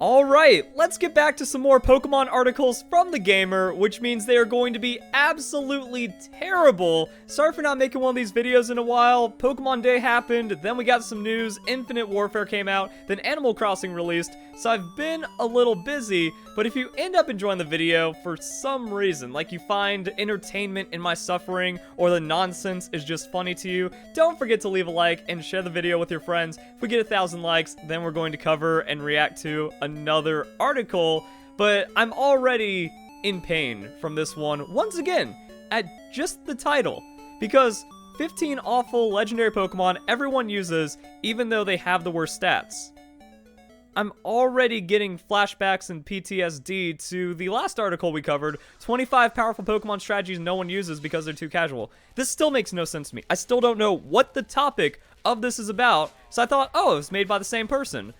Alright, let's get back to some more Pokemon articles from the gamer, which means they are going to be absolutely terrible. Sorry for not making one of these videos in a while. Pokemon Day happened, then we got some news, Infinite Warfare came out, then Animal Crossing released, so I've been a little busy, but if you end up enjoying the video for some reason, like you find entertainment in my suffering, or the nonsense is just funny to you, don't forget to leave a like and share the video with your friends. If we get 1,000 likes, then we're going to cover and react to another article, but I'm already in pain from this one, once again, at just the title, because 15 awful legendary Pokemon everyone uses, even though they have the worst stats. I'm already getting flashbacks and PTSD to the last article we covered, 25 powerful Pokemon strategies no one uses because they're too casual. This still makes no sense to me. I still don't know what the topic of this is about, so I thought, oh, it was made by the same person.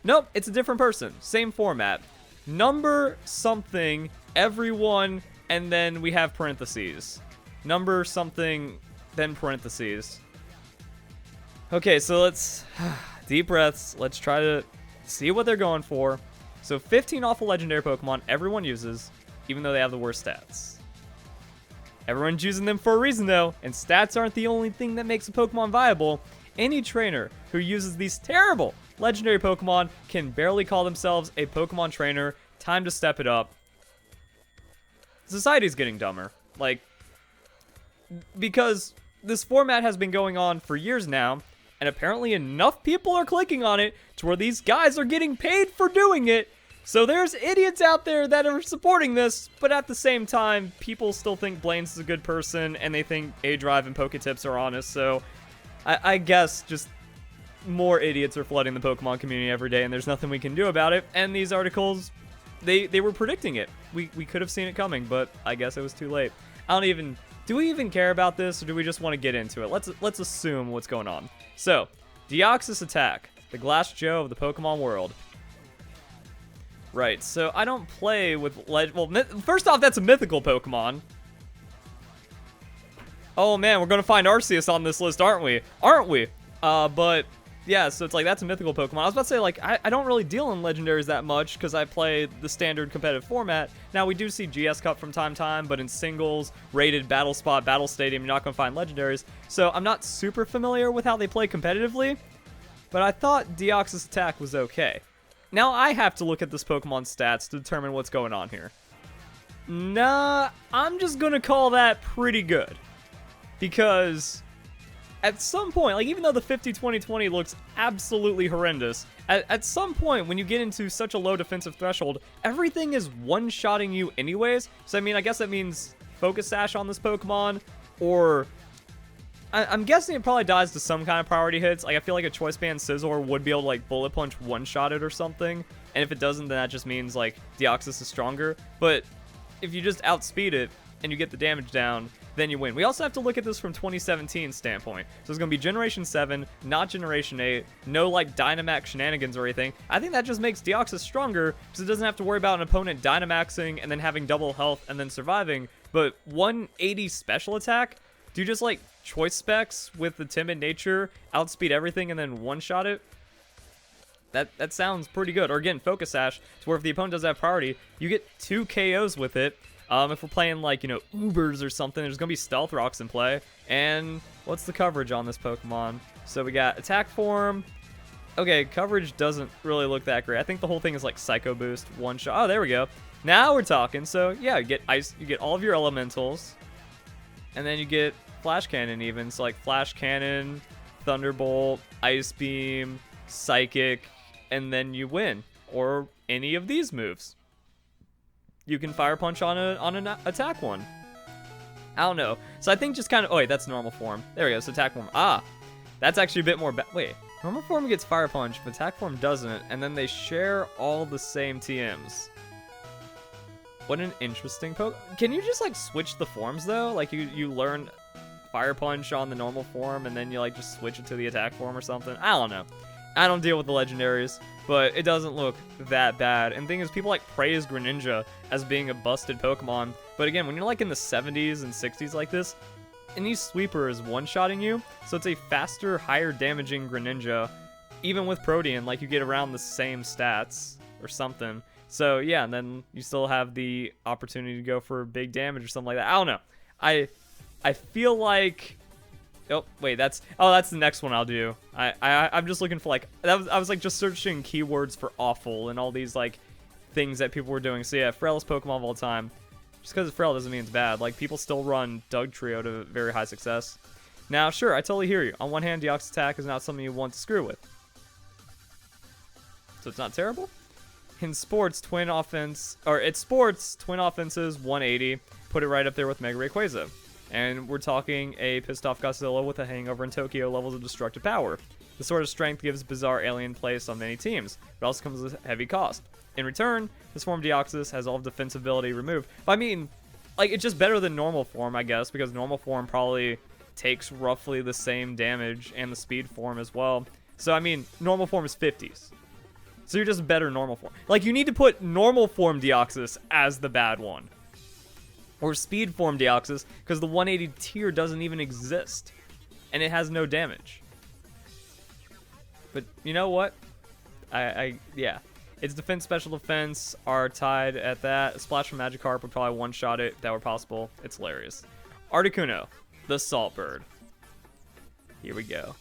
Nope, it's a different person. Same format. Number something, everyone, and then we have parentheses. Number something, then parentheses. Okay, so let's... deep breaths. Let's try to see what they're going for. So 15 awful legendary Pokemon everyone uses, even though they have the worst stats. Everyone's using them for a reason, though, and stats aren't the only thing that makes a Pokemon viable. Any trainer who uses these terrible legendary Pokemon can barely call themselves a Pokemon trainer. Time to step it up. Society's getting dumber. Like, because this format has been going on for years now, and apparently enough people are clicking on it to where these guys are getting paid for doing it. So there's idiots out there that are supporting this, but at the same time, people still think Blaine's is a good person, and they think A-Drive and Poketips are honest, so I guess just more idiots are flooding the Pokemon community every day, and there's nothing we can do about it. And these articles, they were predicting it. We could have seen it coming, but I guess it was too late. Do we even care about this, or do we just want to get into it? Let's assume what's going on. So, Deoxys-Attack, the Glass Joe of the Pokemon world. Right, so I don't play with well, first off, that's a mythical Pokemon. Oh man, we're gonna find Arceus on this list, aren't we? But yeah, so it's like, that's a mythical Pokemon. I was about to say, like, I don't really deal in legendaries that much because I play the standard competitive format. Now, we do see GS Cup from time to time, but in singles, rated, battle spot, battle stadium, you're not going to find legendaries. So I'm not super familiar with how they play competitively, but I thought Deoxys-Attack was okay. Now I have to look at this Pokemon's stats to determine what's going on here. Nah, I'm just going to call that pretty good. Because at some point, like, even though the 50-20-20 looks absolutely horrendous, at some point when you get into such a low defensive threshold, everything is one-shotting you anyways. So I mean, I guess that means Focus Sash on this Pokemon, or I'm guessing it probably dies to some kind of priority hits. Like, I feel like a Choice Band Scizor would be able to, like, Bullet Punch one-shot it or something, and if it doesn't, then that just means, like, Deoxys is stronger. But if you just outspeed it and you get the damage down, then you win. We also have to look at this from 2017 standpoint. So it's going to be Generation 7, not Generation 8, no, like, Dynamax shenanigans or anything. I think that just makes Deoxys stronger, because it doesn't have to worry about an opponent Dynamaxing and then having double health and then surviving. But 180 special attack? Do you just, like, choice specs with the timid nature, outspeed everything, and then one-shot it? That sounds pretty good. Or again, Focus Sash, to where if the opponent doesn't have priority, you get 2 KOs with it. If we're playing, like, you know, Ubers or something, there's going to be Stealth Rocks in play. And what's the coverage on this Pokemon? So we got Attack Form. Okay, coverage doesn't really look that great. I think the whole thing is, like, Psycho Boost, one shot. Oh, there we go. Now we're talking. So, yeah, you get ice, you get all of your elementals. And then you get Flash Cannon even. So, like, Flash Cannon, Thunderbolt, Ice Beam, Psychic, and then you win. Or any of these moves. You can Fire Punch on an attack one. I don't know. So I think just kind of... Oh, wait, that's normal form. There we go. So attack form. Ah, that's actually a bit more... Wait, normal form gets Fire Punch, but attack form doesn't. And then they share all the same TMs. What an interesting poke. Can you just, like, switch the forms, though? Like, you learn Fire Punch on the normal form, and then you, like, just switch it to the attack form or something? I don't know. I don't deal with the legendaries, but it doesn't look that bad. And the thing is, people, like, praise Greninja as being a busted Pokemon. But again, when you're, like, in the 70s and 60s like this, any sweeper is one-shotting you. So it's a faster, higher damaging Greninja. even with Protean, like, you get around the same stats or something. So, yeah, and then you still have the opportunity to go for big damage or something like that. I don't know. I feel like... Oh, wait, that's the next one I'll do. I'm just looking for, like... I was, like, just searching keywords for awful and all these, like, things that people were doing. So, yeah, frailest Pokemon of all time. Just because it's frail doesn't mean it's bad. Like, people still run Dugtrio to very high success. Now, sure, I totally hear you. On one hand, Deoxys-Attack is not something you want to screw with. So it's not terrible? In sports, twin offenses 180. Put it right up there with Mega Rayquaza. And we're talking a pissed off Godzilla with a hangover in Tokyo levels of destructive power. The sort of strength gives bizarre alien place on many teams, but also comes with heavy cost. In return, this form Deoxys has all of defensibility removed. But I mean, like, it's just better than normal form, I guess, because normal form probably takes roughly the same damage, and the speed form as well. So, I mean, normal form is 50s. So you're just better normal form. Like, you need to put normal form Deoxys as the bad one. Or speed form Deoxys, because the 180 tier doesn't even exist. And it has no damage. But you know what? Yeah. Its defense, special defense are tied at that. A splash from Magikarp would probably one-shot it if that were possible. It's hilarious. Articuno, the Saltbird. Here we go.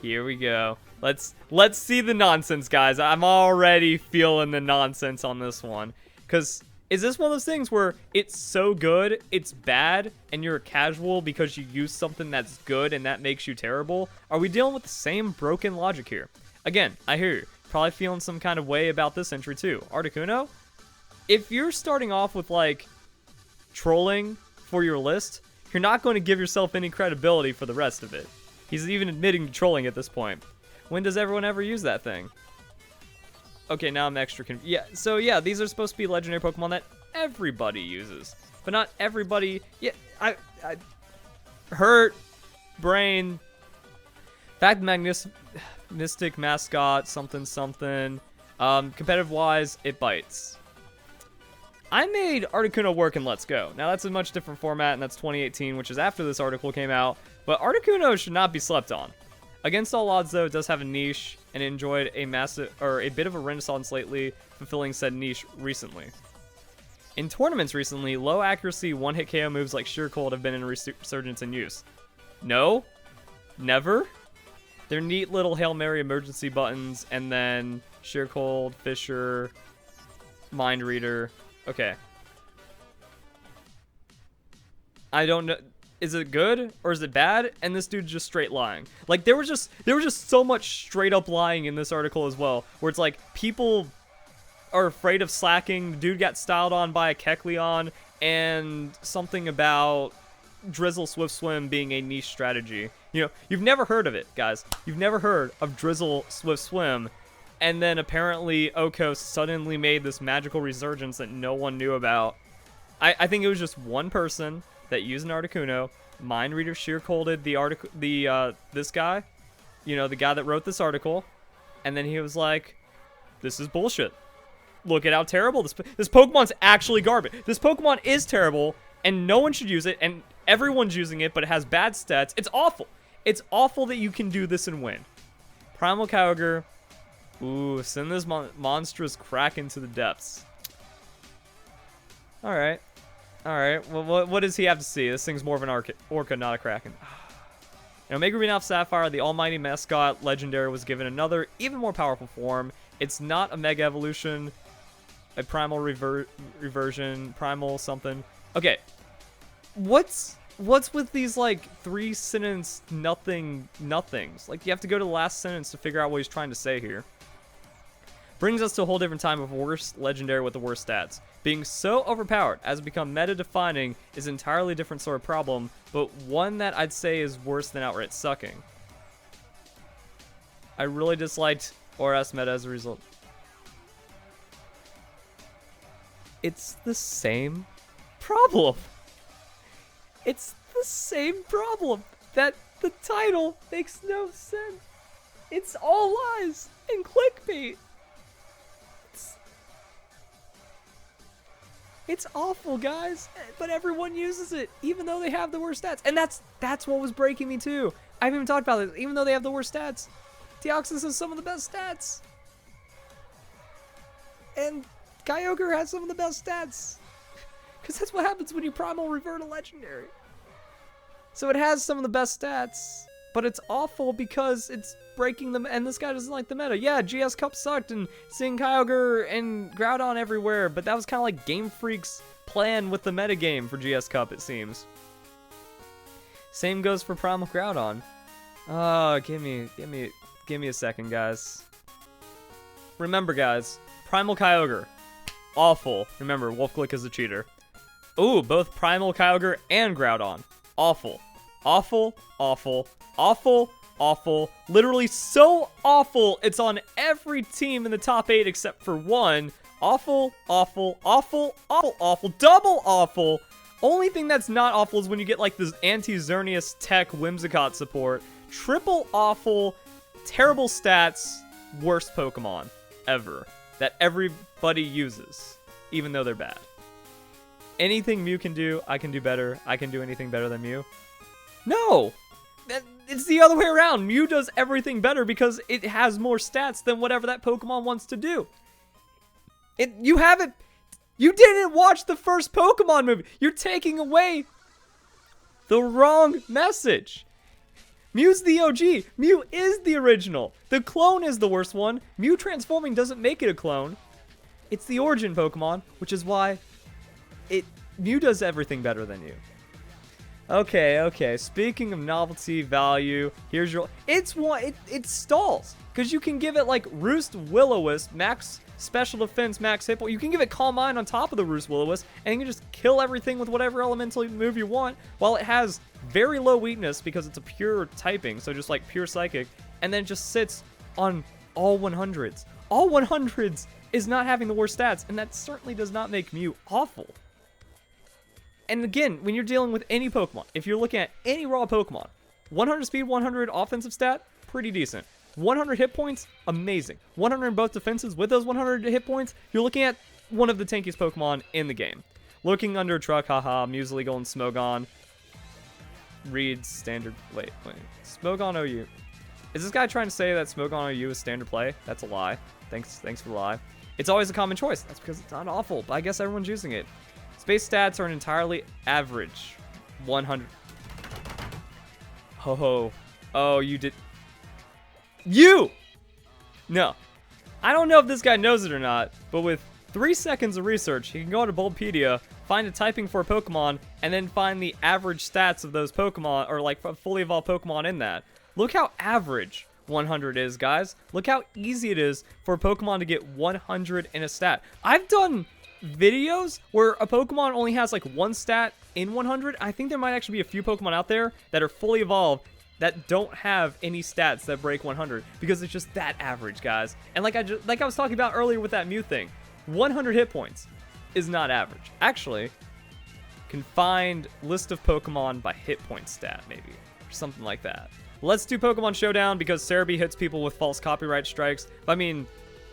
Here we go. Let's see the nonsense, guys. I'm already feeling the nonsense on this one. Because is this one of those things where it's so good, it's bad, and you're a casual because you use something that's good and that makes you terrible? Are we dealing with the same broken logic here? Again, I hear you. Probably feeling some kind of way about this entry too. Articuno, if you're starting off with, like, trolling for your list, you're not going to give yourself any credibility for the rest of it. He's even admitting to trolling at this point. When does everyone ever use that thing? Okay, now I'm extra confused. Yeah, so yeah, these are supposed to be legendary Pokemon that everybody uses. But not everybody... Yeah, I hurt, brain... Fact Mystic mascot, something something. Competitive-wise, it bites. I made Articuno work in Let's Go. Now, that's a much different format, and that's 2018, which is after this article came out. But Articuno should not be slept on. Against all odds, though, it does have a niche, and it enjoyed a bit of a renaissance lately, fulfilling said niche recently. In tournaments recently, low accuracy one-hit KO moves like Sheer Cold have been in resurgence in use. No? Never? They're neat little Hail Mary emergency buttons, and then Sheer Cold, Fissure, Mind Reader. Okay. I don't know. Is it good or is it bad? And this dude's just straight lying. Like, there was just so much straight up lying in this article as well, where it's like people are afraid of slacking. The dude got styled on by a Kecleon, and something about Drizzle Swift Swim being a niche strategy. You know, you've never heard of it, guys. You've never heard of Drizzle Swift Swim, and then apparently Okos suddenly made this magical resurgence that no one knew about. I think it was just one person that used an Articuno, Mind Reader Sheer Colded this guy, you know, the guy that wrote this article, and then he was like, "This is bullshit. Look at how terrible this Pokemon's actually garbage. This Pokemon is terrible, and no one should use it, and everyone's using it, but it has bad stats. It's awful. It's awful that you can do this and win." Primal Kyogre. Ooh, send this monstrous crack into the depths. Alright. Alright, well, what does he have to see? This thing's more of an Orca, not a Kraken. In Omega Ruby Alpha Sapphire, the almighty mascot legendary was given another, even more powerful form. It's not a Mega Evolution, a Primal reversion, Primal something. Okay, what's with these, like, 3-sentence nothings? Like, you have to go to the last sentence to figure out what he's trying to say here. Brings us to a whole different time of worst legendary with the worst stats. Being so overpowered as to become meta-defining is an entirely different sort of problem, but one that I'd say is worse than outright sucking. I really disliked ORS meta as a result. It's the same problem. It's the same problem. That the title makes no sense. It's all lies and clickbait. It's awful, guys, but everyone uses it, even though they have the worst stats. And that's what was breaking me, too. I haven't even talked about this. Even though they have the worst stats, Deoxys has some of the best stats. And Kyogre has some of the best stats. Because that's what happens when you Primal revert a legendary. So it has some of the best stats, but it's awful because it's breaking them, and this guy doesn't like the meta. Yeah, GS Cup sucked, and seeing Kyogre and Groudon everywhere, but that was kind of like Game Freak's plan with the metagame for GS Cup, it seems. Same goes for Primal Groudon. Oh, give me a second, guys. Remember, guys, Primal Kyogre, awful. Remember, Wolfglick is a cheater. Ooh, both Primal Kyogre and Groudon. Awful. Awful, awful, awful, awful. Literally so awful, it's on every team in the top 8 except for one. Awful, awful, awful, awful, awful, double awful. Only thing that's not awful is when you get like this anti-Xerneas tech Whimsicott support. Triple awful, terrible stats, worst Pokemon ever that everybody uses, even though they're bad. Anything Mew can do, I can do better. I can do anything better than Mew. No! It's the other way around. Mew does everything better because it has more stats than whatever that Pokemon wants to do. You haven't... You didn't watch the first Pokemon movie. You're taking away the wrong message. Mew's the OG. Mew is the original. The clone is the worst one. Mew transforming doesn't make it a clone. It's the origin Pokemon, which is why... Mew does everything better than you. Okay. Speaking of novelty value, here's your... It stalls. Because you can give it, like, Roost Will-O-Wisp, max special defense, max hit point. You can give it Calm Mind on top of the Roost Will-O-Wisp, and you can just kill everything with whatever elemental move you want, while it has very low weakness because it's a pure typing, so just, like, pure psychic, and then just sits on all 100s. All 100s is not having the worst stats, and that certainly does not make Mew awful. And again, when you're dealing with any Pokemon, if you're looking at any raw Pokemon, 100 speed, 100 offensive stat, pretty decent. 100 hit points, amazing. 100 in both defenses, with those 100 hit points, you're looking at one of the tankiest Pokemon in the game. Looking under truck, haha, Mew's legal and Smogon. Reads standard, wait. Smogon OU. Is this guy trying to say that Smogon OU is standard play? That's a lie. Thanks for the lie. It's always a common choice. That's because it's not awful, but I guess everyone's using it. Space stats are an entirely average 100. Oh, you did. No. I don't know if this guy knows it or not, but with 3 seconds of research, he can go to Bulbapedia, find a typing for a Pokemon, and then find the average stats of those Pokemon, or like fully evolved Pokemon in that. Look how average 100 is, guys. Look how easy it is for a Pokemon to get 100 in a stat. I've done videos where a Pokemon only has like one stat in 100. I think there might actually be a few Pokemon out there that are fully evolved that don't have any stats that break 100 because it's just that average, guys. And like I was talking about earlier with that Mew thing, 100 hit points is not average. Actually, can find list of Pokemon by hit point stat maybe, or something like that. Let's do Pokemon Showdown because Cerebi hits people with false copyright strikes. I mean,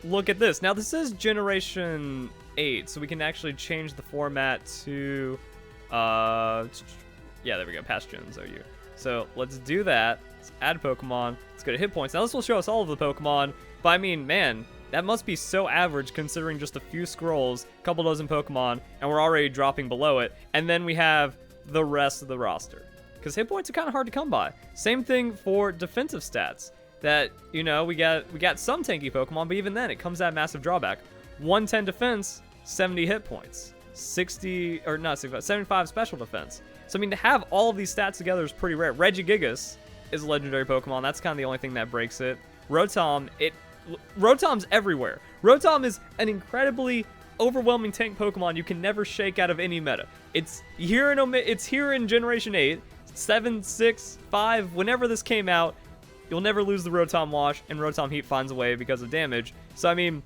look at this. Now this is Generation 8, so we can actually change the format to, yeah, there we go, past gens OU. So let's do that. Let's add Pokemon. Let's go to hit points. Now this will show us all of the Pokemon, but I mean, man, that must be so average considering just a few scrolls, a couple dozen Pokemon, and we're already dropping below it. And then we have the rest of the roster. Because hit points are kind of hard to come by. Same thing for defensive stats. That, you know, we got some tanky Pokemon, but even then, it comes at a massive drawback. 110 defense, 70 hit points. 75 special defense. So, I mean, to have all of these stats together is pretty rare. Regigigas is a legendary Pokemon. That's kind of the only thing that breaks it. Rotom's everywhere. Rotom is an incredibly overwhelming tank Pokemon you can never shake out of any meta. It's here in Generation 8, 7, 6, 5, whenever this came out, you'll never lose the Rotom Wash, and Rotom Heat finds a way because of damage. So, I mean,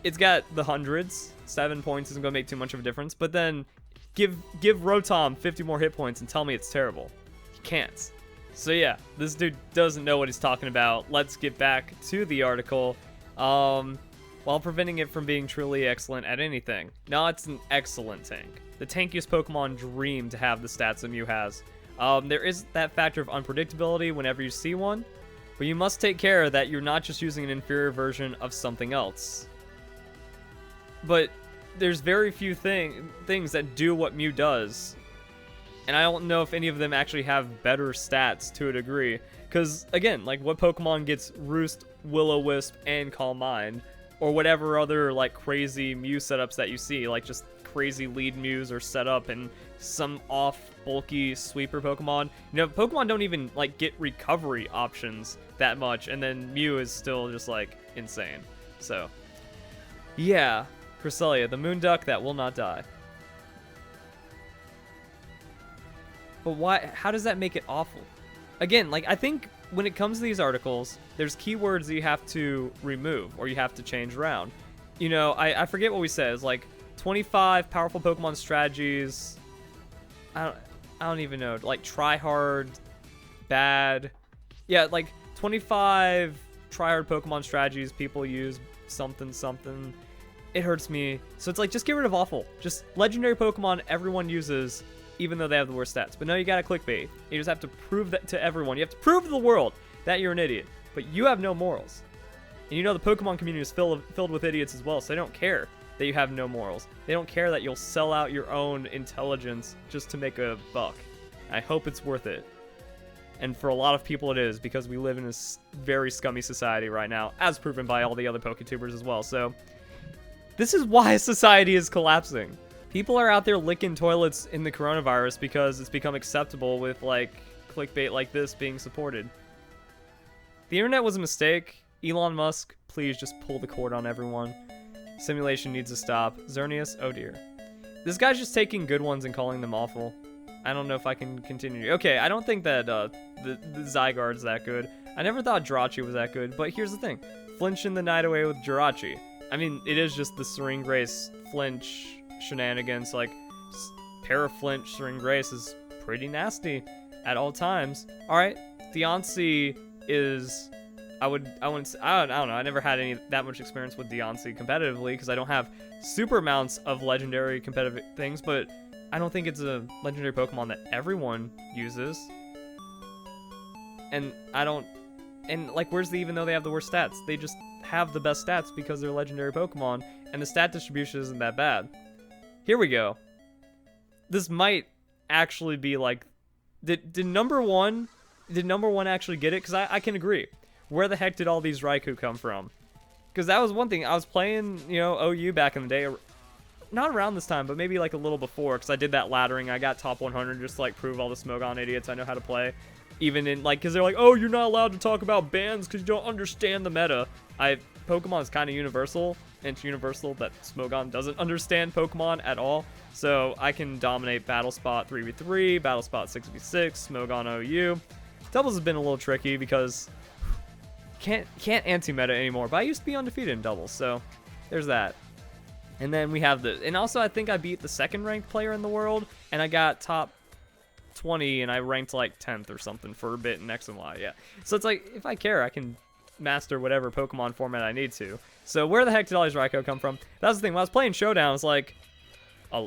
it's got the hundreds. 7 points isn't going to make too much of a difference, but then give Rotom 50 more hit points and tell me it's terrible. He can't. So yeah, this dude doesn't know what he's talking about. Let's get back to the article. While preventing it from being truly excellent at anything. No, it's an excellent tank. The tankiest Pokemon dream to have the stats that Mew has. There is that factor of unpredictability whenever you see one, but you must take care that you're not just using an inferior version of something else. But there's very few things that do what Mew does, and I don't know if any of them actually have better stats to a degree. Because, again, like, what Pokemon gets Roost, Will-O-Wisp, and Calm Mind? Or whatever other, like, crazy Mew setups that you see. Like, just crazy lead Mews are set up and some off, bulky sweeper Pokemon. You know, Pokemon don't even, like, get recovery options that much. And then Mew is still just, like, insane. So, yeah. Cresselia, the moon duck that will not die. But why? How does that make it awful? Again, like, I think when it comes to these articles, there's keywords that you have to remove or you have to change around. You know, I forget what we said. It's like 25 powerful Pokemon strategies. I don't even know. Like, try hard, bad. Yeah, like 25 try hard Pokemon strategies people use something something. It hurts me. So it's like, just get rid of awful. Just legendary Pokemon everyone uses, even though they have the worst stats. But no, you gotta clickbait. You just have to prove that to everyone. You have to prove to the world that you're an idiot. But you have no morals. And you know the Pokemon community is filled with idiots as well, so they don't care that you have no morals. They don't care that you'll sell out your own intelligence just to make a buck. I hope it's worth it. And for a lot of people it is, because we live in a very scummy society right now, as proven by all the other PokeTubers as well. So this is why society is collapsing. People are out there licking toilets in the coronavirus because it's become acceptable with, like, clickbait like this being supported. The internet was a mistake. Elon Musk, please just pull the cord on everyone. Simulation needs to stop. Xerneas, oh dear. This guy's just taking good ones and calling them awful. I don't know if I can continue. Okay, I don't think that the Zygarde's that good. I never thought Jirachi was that good, but here's the thing. Flinch in the night away with Jirachi. I mean, it is just the Serene Grace flinch shenanigans. Like, Paraflinch Serene Grace is pretty nasty at all times. Alright, Diancie is... I don't know, I never had that much experience with Diancie competitively because I don't have super amounts of legendary competitive things, but I don't think it's a legendary Pokemon that everyone uses. And like, where's the even though they have the worst stats? They just have the best stats because they're legendary Pokemon, and the stat distribution isn't that bad. Here we go. This might actually be like, did number one actually get it? Because I can agree. Where the heck did all these Raikou come from? Because that was one thing. I was playing, you know, OU back in the day. Not around this time, but maybe like a little before, because I did that laddering. I got top 100 just to, like, prove all the Smogon idiots I know how to play. Even in, like, because they're like, oh, you're not allowed to talk about bans because you don't understand the meta. Pokemon is kind of universal, and it's universal that Smogon doesn't understand Pokemon at all. So I can dominate Battle Spot 3v3, Battle Spot 6v6, Smogon OU. Doubles has been a little tricky because can't anti-meta anymore, but I used to be undefeated in doubles, so there's that. And then we have and also I think I beat the second ranked player in the world, and I got top 20, and I ranked like 10th or something for a bit in X and Y, yeah. So it's like, if I care, I can master whatever Pokemon format I need to. So where the heck did all these Raikou come from? That's the thing, when I was playing Showdown, it's like,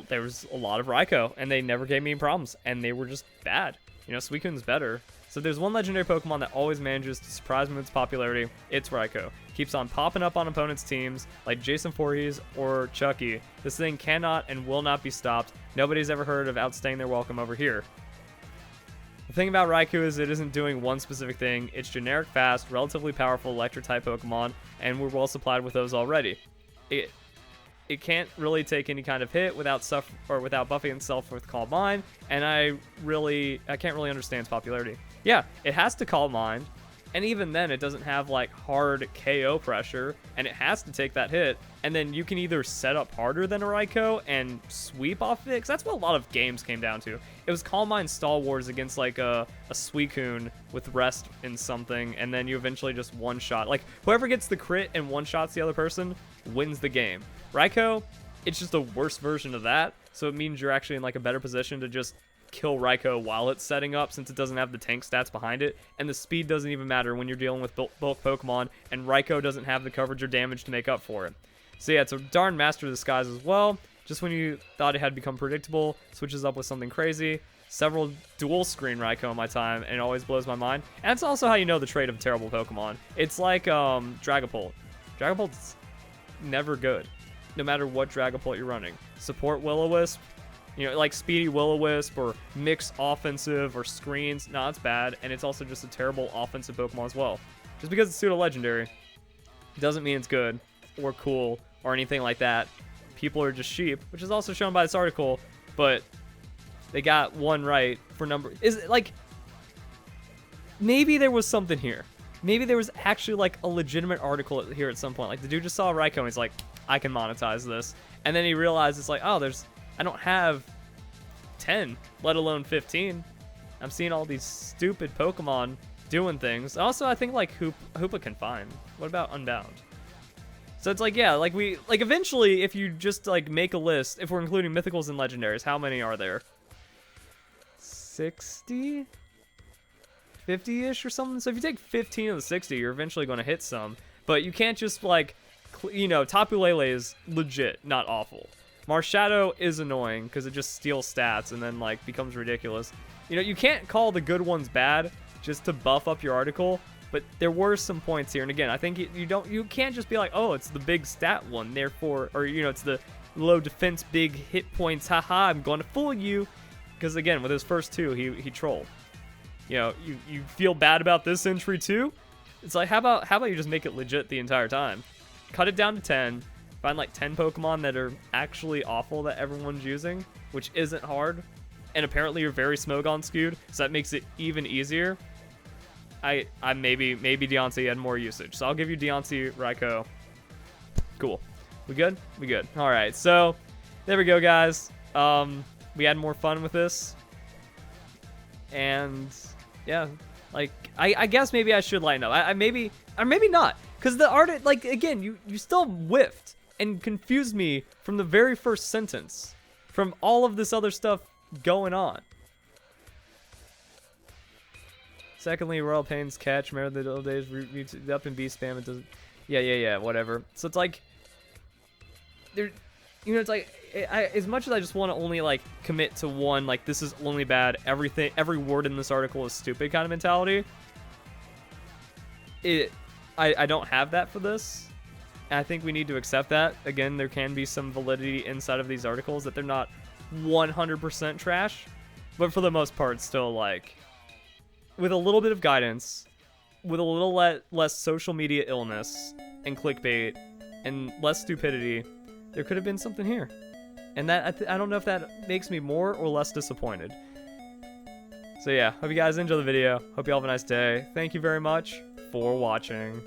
there was a lot of Raikou, and they never gave me any problems, and they were just bad. You know, Suicune's better. So there's one legendary Pokemon that always manages to surprise me with its popularity. It's Raikou. Keeps on popping up on opponents' teams, like Jason Voorhees or Chucky. This thing cannot and will not be stopped. Nobody's ever heard of outstaying their welcome over here. The thing about Raikou is it isn't doing one specific thing. It's generic fast, relatively powerful electric-type Pokemon, and we're well supplied with those already. It can't really take any kind of hit without buffing itself with Calm Mind, and I can't really understand its popularity. Yeah, it has to Calm Mind, and even then it doesn't have like hard KO pressure, and it has to take that hit, and then you can either set up harder than a Raikou and sweep off it, because that's what a lot of games came down to. It was Calm Mind Stall Wars against like a Suicune with rest in something, and then you eventually just one-shot. Like, whoever gets the crit and one-shots the other person wins the game. Raikou, it's just a worse version of that, so it means you're actually in like a better position to just kill Raikou while it's setting up, since it doesn't have the tank stats behind it, and the speed doesn't even matter when you're dealing with both Pokemon, and Raikou doesn't have the coverage or damage to make up for it. So yeah, it's a darn master of disguise as well. Just when you thought it had become predictable, switches up with something crazy. several dual screen Raikou in my time, and it always blows my mind. And that's also how you know the trait of a terrible Pokemon. It's like Dragapult. Dragapult's never good, no matter what Dragapult you're running. Support Will-O-Wisp, you know, like speedy Will-O-Wisp or mixed offensive or screens. No, it's bad, and it's also just a terrible offensive Pokemon as well. Just because it's pseudo-legendary doesn't mean it's good or cool or anything like that. People are just sheep, which is also shown by this article, but they got one right for number. Is it like, maybe there was something here. Maybe there was actually like a legitimate article here at some point. Like the dude just saw a Raikou and he's like, I can monetize this. And then he realized it's like, oh, I don't have 10, let alone 15. I'm seeing all these stupid Pokemon doing things. Also, I think like Hoopa can find. What about Unbound? So it's like, yeah, like eventually, if you just like make a list, if we're including mythicals and legendaries, how many are there? 60? 50-ish or something? So if you take 15 of the 60, you're eventually going to hit some. But you can't just like, you know, Tapu Lele is legit, not awful. Marshadow is annoying because it just steals stats and then like becomes ridiculous. You know, you can't call the good ones bad just to buff up your article. But there were some points here, and again, I think you can't just be like, oh, it's the big stat one, therefore, or you know, it's the low defense, big hit points, haha, I'm going to fool you, because again, with his first two, he trolled. You know, you feel bad about this entry too? It's like, how about you just make it legit the entire time? Cut it down to 10, find like 10 Pokemon that are actually awful that everyone's using, which isn't hard, and apparently you're very Smogon skewed, so that makes it even easier. I maybe Diancie had more usage, so I'll give you Diancie, Raikou. Cool. We good? We good. All right, so there we go, guys. We had more fun with this, and yeah, like I guess maybe I should lighten up. I maybe or maybe not, because the art, like again, you still whiffed and confused me from the very first sentence, from all of this other stuff going on. Secondly, Royal Pain's catch. Remember the old days, up in B spam. It doesn't. Yeah, whatever. So it's like, there, you know, it's like, as much as I just want to only like commit to one, like this is only bad. Every word in this article is stupid kind of mentality. I don't have that for this. And I think we need to accept that. Again, there can be some validity inside of these articles that they're not 100% trash, but for the most part, still like, with a little bit of guidance, with a little less social media illness and clickbait and less stupidity, there could have been something here. And that I don't know if that makes me more or less disappointed. So yeah, hope you guys enjoy the video. Hope you all have a nice day. Thank you very much for watching.